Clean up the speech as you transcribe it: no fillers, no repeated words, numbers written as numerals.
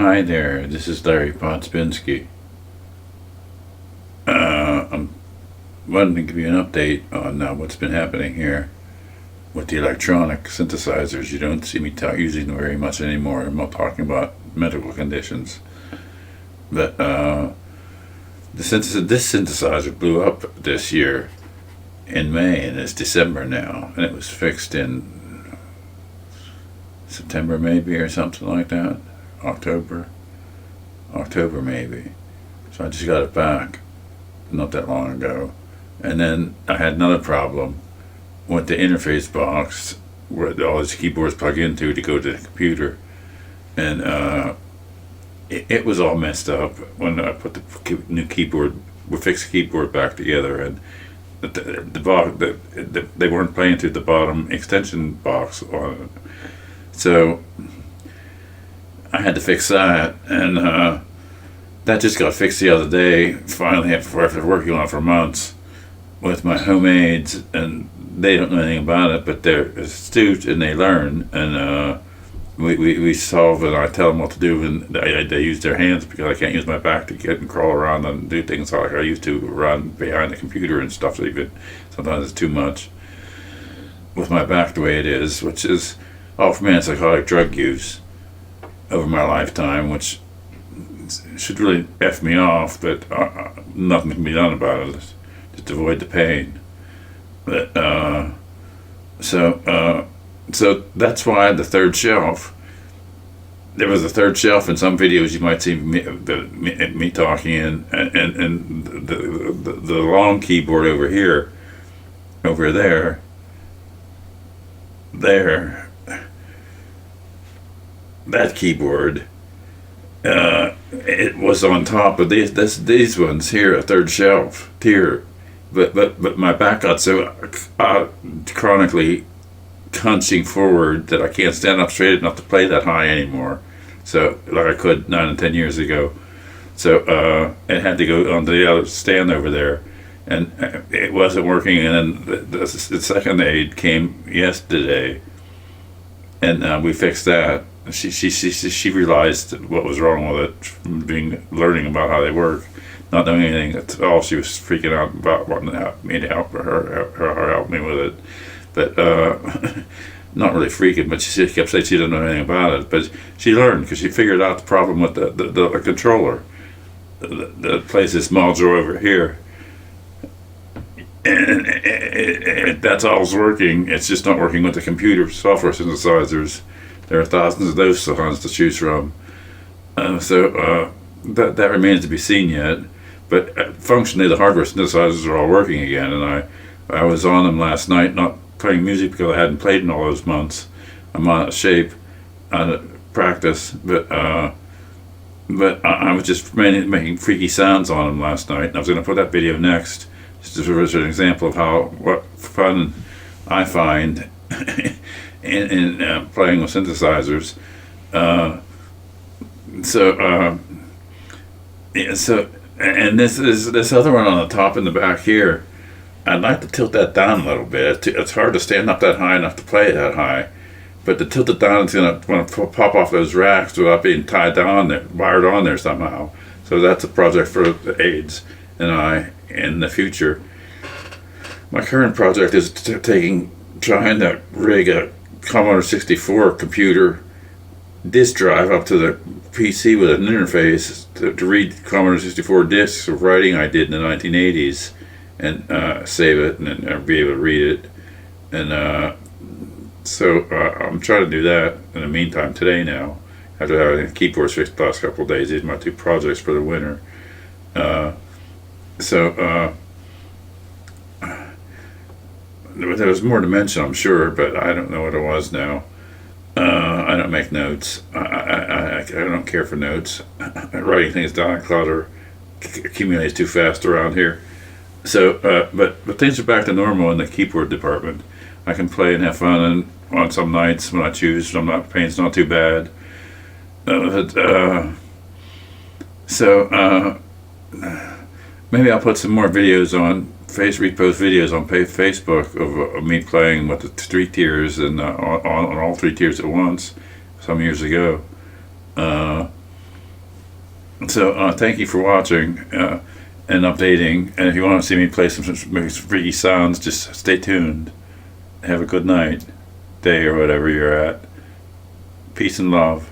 Hi there, this is Larry Podspinski. I'm wanting to give you an update on what's been happening here with the electronic synthesizers. You don't see me using them very much anymore. I'm not talking about medical conditions. But this synthesizer blew up this year in May, and it's December now, and it was fixed in September maybe or something like that. October maybe. So I just got it back not that long ago. And then I had another problem with the interface box where all these keyboards plug into to go to the computer. And it was all messed up when I put the new keyboard, we fixed the keyboard back together, and they weren't playing through the bottom extension box on it. So I had to fix that, and that just got fixed the other day, finally, after working on it for months with my homemades, and they don't know anything about it, but they're astute and they learn, and we solve it. I tell them what to do, and they use their hands because I can't use my back to get and crawl around and do things like I used to run behind the computer and stuff. Even sometimes it's too much with my back the way it is, which is all from antipsychotic drug use over my lifetime, which should really F me off, but nothing can be done about it. Just avoid the pain. But so that's why the third shelf. There was a third shelf in some videos. You might see me talking in, and the long keyboard over here, over there. That keyboard, it was on top of these ones here, a third shelf tier, but my back got so chronically hunching forward that I can't stand up straight enough to play that high anymore. So like I could 9 and 10 years ago. So it had to go onto the other stand over there, and it wasn't working. And then the second aid came yesterday, and we fixed that. She realized what was wrong with it from learning about how they work, not knowing anything at all. She was freaking out about wanting to help me to help help me with it, but not really freaking. But she kept saying she didn't know anything about it. But she learned because she figured out the problem with the controller. The place this module over here, and that's all's working. It's just not working with the computer software synthesizers. There are thousands of those songs to choose from, so that remains to be seen yet. But functionally, the hardware synthesizers are all working again, and I was on them last night, not playing music because I hadn't played in all those months. I'm out of shape, out of practice, but I was just making freaky sounds on them last night, and I was going to put that video next, just as an example of what fun I find in playing with synthesizers. And this other one on the top and the back here, I'd like to tilt that down a little bit. It's hard to stand up that high enough to play that high, but to tilt it down, it's going to pop off those racks without being tied down there, wired on there somehow. So that's a project for the aides and I in the future. My current project is trying to rig a Commodore 64 computer disk drive up to the PC with an interface to read Commodore 64 disks of writing I did in the 1980s and save it and be able to read it. And so I'm trying to do that in the meantime today now, after having the keyboards fixed the last couple of days. These are my two projects for the winter. There was more to mention, I'm sure, but I don't know what it was now. I don't make notes. I don't care for notes. Writing things down in clutter accumulates too fast around here. So, but things are back to normal in the keyboard department. I can play and have fun on some nights when I choose. Pain's not too bad. Maybe I'll put some more videos on repost videos on Facebook of me playing with the 3 tiers and on all 3 tiers at once some years ago. So thank you for watching and updating. And if you want to see me play some freaky sounds, just stay tuned. Have a good night, day, or whatever you're at. Peace and love.